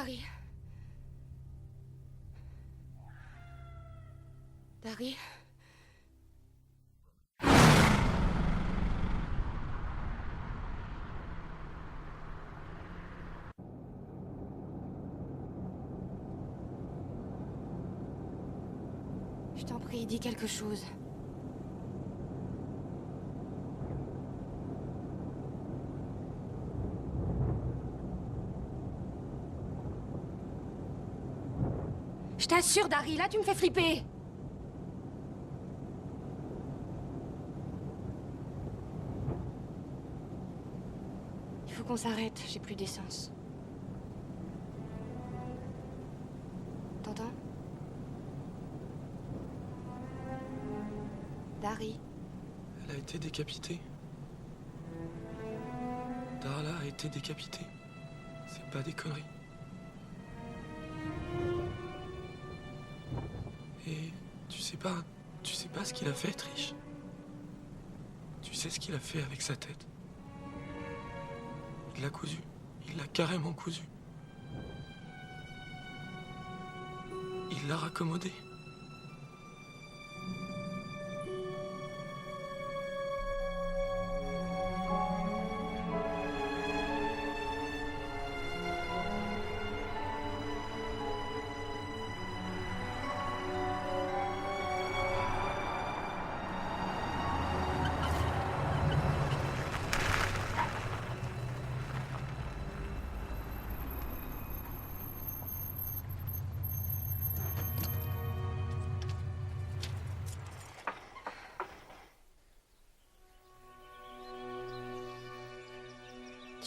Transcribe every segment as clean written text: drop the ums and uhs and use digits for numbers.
Dari. Dari. Je t'en prie, dis quelque chose. Je t'assure, Dari, là tu me fais flipper. Il faut qu'on s'arrête, j'ai plus d'essence. T'entends? Dari. Elle a été décapitée. Darla a été décapitée. C'est pas des conneries. Et tu sais pas ce qu'il a fait, Trish. Tu sais ce qu'il a fait avec sa tête. Il l'a cousue. Il l'a carrément cousue. Il l'a raccommodée.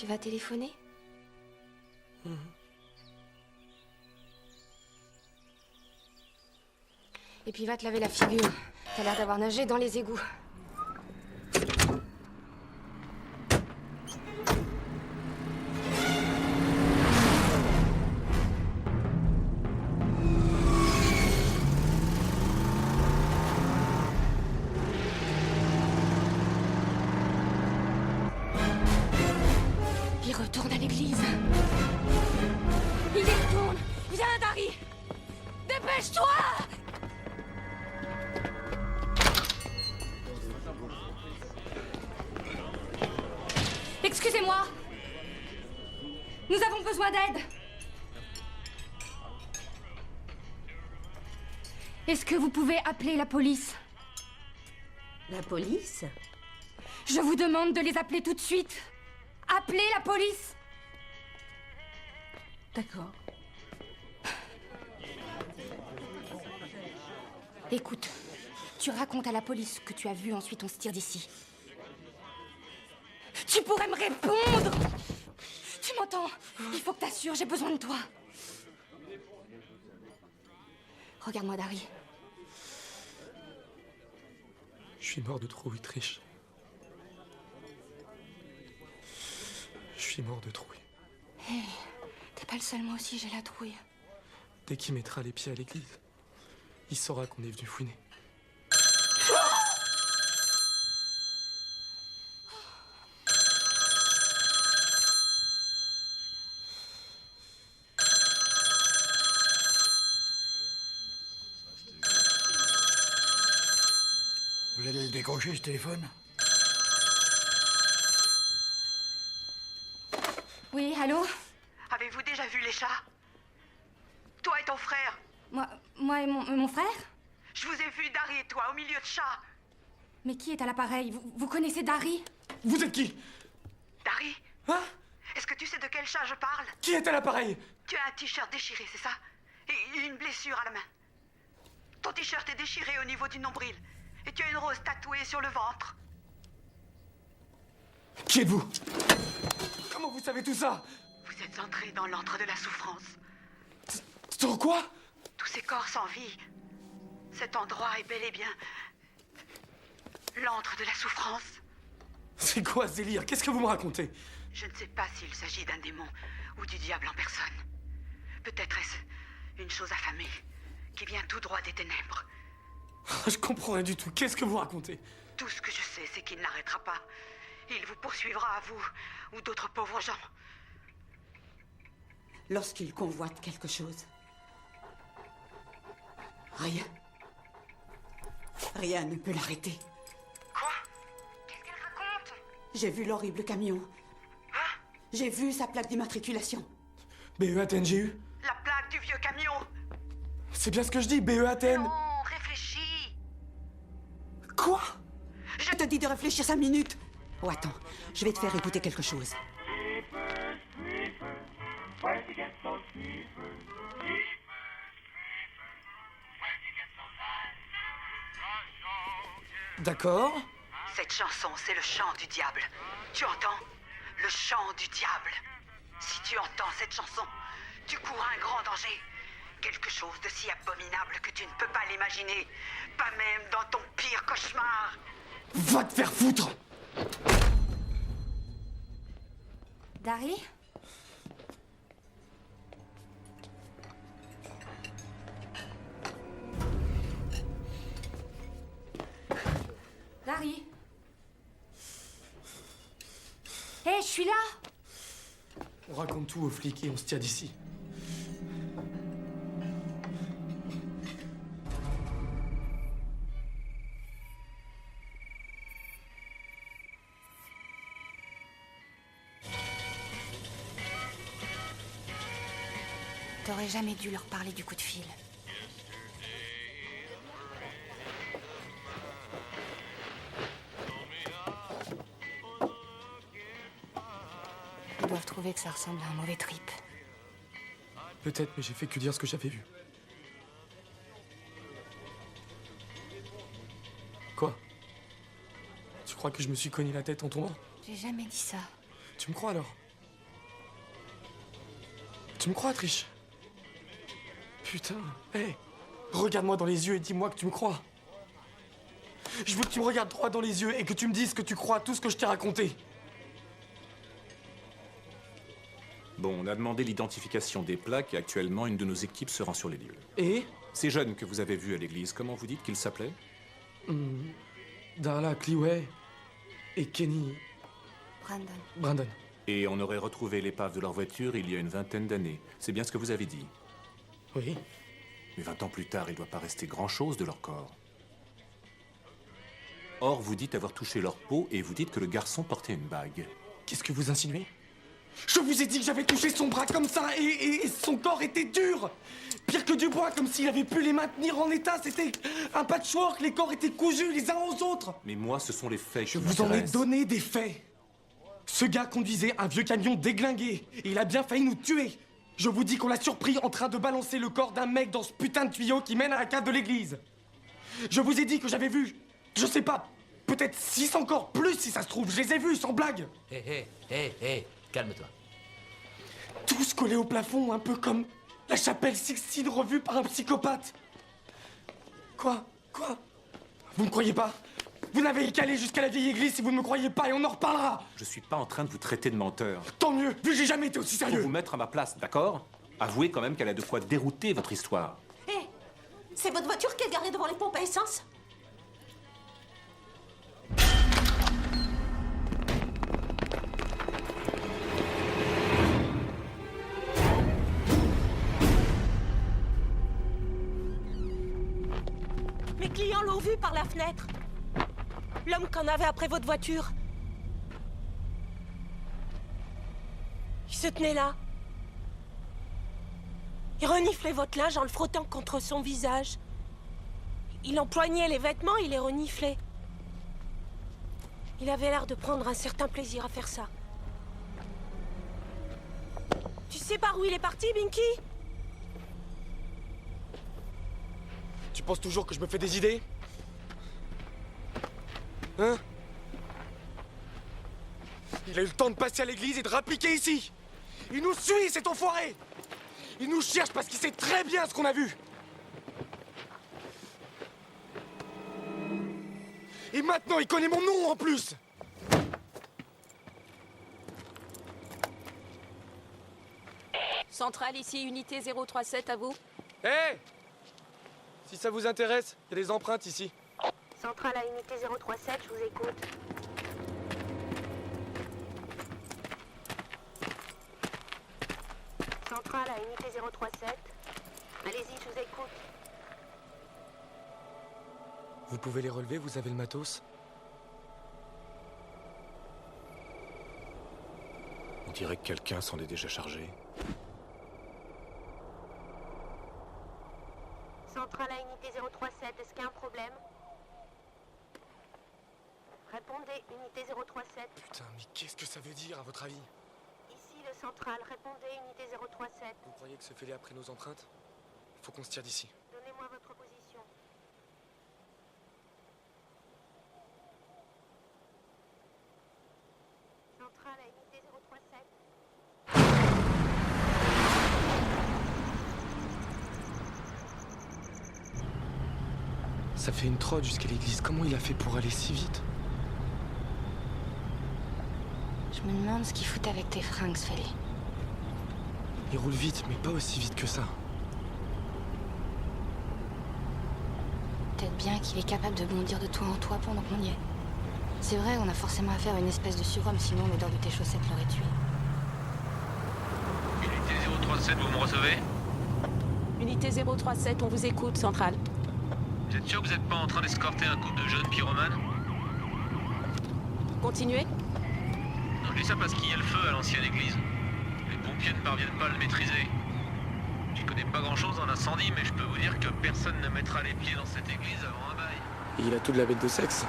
Tu vas téléphoner? Et puis va te laver la figure. T'as l'air d'avoir nagé dans les égouts. Il retourne à l'église. Il y retourne. Viens, Dari. Dépêche-toi! Excusez-moi. Nous avons besoin d'aide. Est-ce que vous pouvez appeler la police? La police? Je vous demande de les appeler tout de suite. Appelez la police! D'accord. Écoute, tu racontes à la police ce que tu as vu, ensuite on se tire d'ici. Tu pourrais me répondre! Tu m'entends? Il faut que t'assures, j'ai besoin de toi. Regarde-moi, Dari. Je suis mort de trouille, Trish. Je suis mort de trouille. Hé, t'es pas le seul, moi aussi j'ai la trouille. Dès qu'il mettra les pieds à l'église, il saura qu'on est venu fouiner. Vous allez le décrocher, ce téléphone? Oui, allô? Avez-vous déjà vu les chats? Toi et ton frère? Moi et mon frère? Je vous ai vu, Dari et toi, au milieu de chats. Mais qui est à l'appareil? Vous connaissez Dari? Vous êtes qui? Dari? Hein? Est-ce que tu sais de quel chat je parle? Qui est à l'appareil? Tu as un t-shirt déchiré, c'est ça? Et une blessure à la main. Ton t-shirt est déchiré au niveau du nombril. Et tu as une rose tatouée sur le ventre. Qui êtes-vous? Comment vous savez tout ça? Vous êtes entré dans l'antre de la souffrance. Dans quoi? Tous ces corps sans vie. Cet endroit est bel et bien l'antre de la souffrance. C'est quoi ce délire? Qu'est-ce que vous me racontez? Je ne sais pas s'il s'agit d'un démon ou du diable en personne. Peut-être est-ce une chose affamée qui vient tout droit des ténèbres. Je comprends rien du tout. Qu'est-ce que vous racontez? Tout ce que je sais, c'est qu'il n'arrêtera pas. Il vous poursuivra à vous ou d'autres pauvres gens. lorsqu'il convoite quelque chose. Rien. Rien ne peut l'arrêter. Quoi? Qu'est-ce qu'elle raconte? J'ai vu l'horrible camion. J'ai vu sa plaque d'immatriculation. BE Athènes, j'ai eu. La plaque du vieux camion. C'est bien ce que je dis, BE Athènes. Non, réfléchis. Quoi? Je te dis de réfléchir 5 minutes. Oh, attends, je vais te faire écouter quelque chose. D'accord. Cette chanson, c'est le chant du diable. Tu entends? Le chant du diable. Si tu entends cette chanson, tu cours un grand danger. Quelque chose de si abominable que tu ne peux pas l'imaginer. Pas même dans ton pire cauchemar. Va te faire foutre! Dari? Dari? Hé, je suis là! On raconte tout aux flics et on se tire d'ici. T'aurais jamais dû leur parler du coup de fil. Ils doivent trouver que ça ressemble à un mauvais trip. Peut-être, mais j'ai fait que dire ce que j'avais vu. Quoi? Tu crois que je me suis cogné la tête en tombant? J'ai jamais dit ça. Tu me crois alors? Tu me crois, Trish? Putain, hé, regarde-moi dans les yeux et dis-moi que tu me crois. Je veux que tu me regardes droit dans les yeux et que tu me dises que tu crois à tout ce que je t'ai raconté. Bon, on a demandé l'identification des plaques et actuellement, une de nos équipes se rend sur les lieux. Et Ces jeunes que vous avez vus à l'église, comment vous dites qu'ils s'appelaient? Darla, Cleway et Kenny, Brandon. Brandon. Et on aurait retrouvé l'épave de leur voiture il y a une vingtaine d'années. C'est bien ce que vous avez dit. Oui. Mais 20 ans plus tard, il ne doit pas rester grand-chose de leur corps. Or, vous dites avoir touché leur peau et vous dites que le garçon portait une bague. Qu'est-ce que vous insinuez? Je vous ai dit que j'avais touché son bras comme ça et son corps était dur. Pire que du bois, comme s'il avait pu les maintenir en état. C'était un patchwork, les corps étaient cousus les uns aux autres. Mais moi, ce sont les faits qui Je vous en ai m'intéressent. donné des faits. Ce gars conduisait un vieux camion déglingué et il a bien failli nous tuer. Je vous dis qu'on l'a surpris en train de balancer le corps d'un mec dans ce putain de tuyau qui mène à la cave de l'église. Je vous ai dit que j'avais vu, je sais pas, peut-être 6 encore plus si ça se trouve. Je les ai vus, sans blague. Hé, calme-toi. Tous collés au plafond, un peu comme la chapelle Sixtine revue par un psychopathe. Quoi? Vous me croyez pas? Vous n'avez qu'à aller jusqu'à la vieille église si vous ne me croyez pas et on en reparlera. Je suis pas en train de vous traiter de menteur. Tant mieux, vu que j'ai jamais été aussi Faut sérieux. vous mettre à ma place, d'accord? Avouez quand même qu'elle a de quoi dérouter votre histoire. Hé, c'est votre voiture qui est garée devant les pompes à essence? Mes clients l'ont vu par la fenêtre. L'homme qu'on avait après votre voiture. Il se tenait là. Il reniflait votre linge en le frottant contre son visage. Il empoignait les vêtements, il les reniflait. Il avait l'air de prendre un certain plaisir à faire ça. Tu sais par où il est parti, Binky? Tu penses toujours que je me fais des idées? Hein? Il a eu le temps de passer à l'église et de rappliquer ici. Il nous suit, cet enfoiré. Il nous cherche parce qu'il sait très bien ce qu'on a vu. Et maintenant, il connaît mon nom en plus. Centrale ici, unité 037, à vous. Hé! Si ça vous intéresse, il y a des empreintes ici. Centrale à unité 037, je vous écoute. Centrale Vous pouvez les relever, vous avez le matos? On dirait que quelqu'un s'en est déjà chargé. Centrale à unité 037, est-ce qu'il y a un problème? Répondez, unité 037. Putain, mais qu'est-ce que ça veut dire, à votre avis? Ici le central, répondez, unité 037. Vous croyez que ce fêlé a pris nos empreintes? Faut qu'on se tire d'ici. Donnez-moi votre position. Centrale à unité 037. Ça fait une trotte jusqu'à l'église. Comment il a fait pour aller si vite? Je me demande ce qu'ils foutent avec tes fringues, Feli. Il roule vite, mais pas aussi vite que ça. Peut-être bien qu'il est capable de bondir de toi en toi pendant qu'on y est. C'est vrai, on a forcément affaire à une espèce de surhomme, sinon l'odeur de tes chaussettes l'aurait tué. Unité 037, vous me recevez? Unité 037, on vous écoute, centrale. Vous êtes sûr que vous n'êtes pas en train d'escorter un couple de jeunes pyromanes? Continuez. Non, je dis ça parce qu'il y a le feu à l'ancienne église. Les pompiers ne parviennent pas à le maîtriser. Je connais pas grand-chose dans l'incendie, mais je peux vous dire que personne ne mettra les pieds dans cette église avant un bail. Et il a tout de la bête de sexe.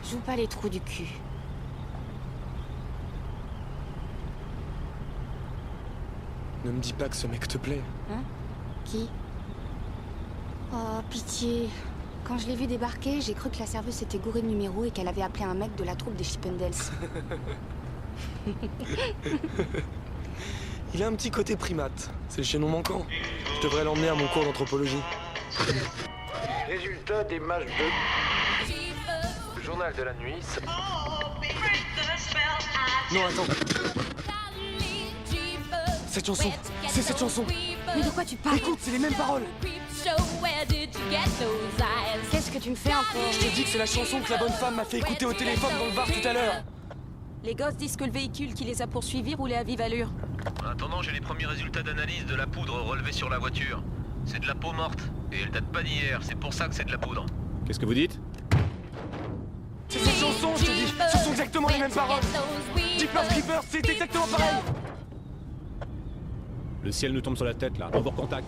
Joue pas les trous du cul. Ne me dis pas que ce mec te plaît. Hein? Qui? Oh, pitié. Quand je l'ai vu débarquer, j'ai cru que la serveuse s'était gourée de numéro et qu'elle avait appelé un mec de la troupe des Chippendales. Il a un petit côté primate. C'est le chaînon manquant. Je devrais l'emmener à mon cours d'anthropologie. Résultat des matchs de... Journal de la nuit. Non, attends. Cette chanson, c'est cette chanson. Mais de quoi tu parles? Écoute, c'est les mêmes paroles. Qu'est-ce que tu me fais encore? Je te dis que c'est la chanson que la bonne femme m'a fait écouter au téléphone dans le bar tout à l'heure. Les gosses disent que le véhicule qui les a poursuivis roulait à vive allure. En attendant, j'ai les premiers résultats d'analyse de la poudre relevée sur la voiture. C'est de la peau morte, et elle date pas d'hier, c'est pour ça que c'est de la poudre. Qu'est-ce que vous dites? C'est cette chanson, je te dis. Ce sont exactement les mêmes paroles. Jeepers Creepers, c'est exactement pareil. Le ciel nous tombe sur la tête, là. On vous recontacte.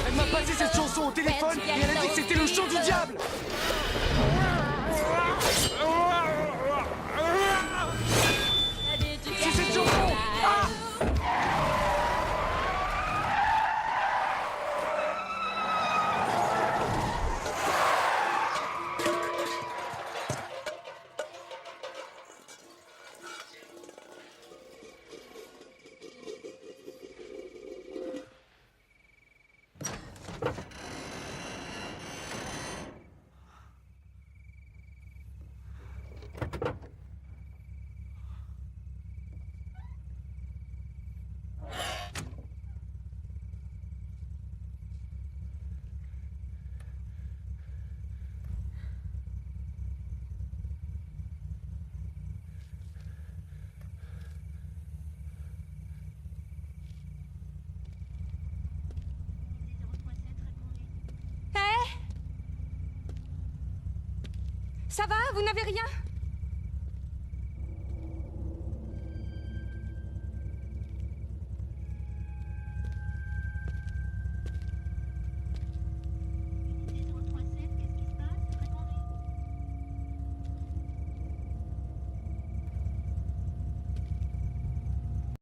Elle m'a passé cette chanson au téléphone et elle a dit que c'était le chant du diable. C'est cette chanson. Ah! Ça va? Vous n'avez rien?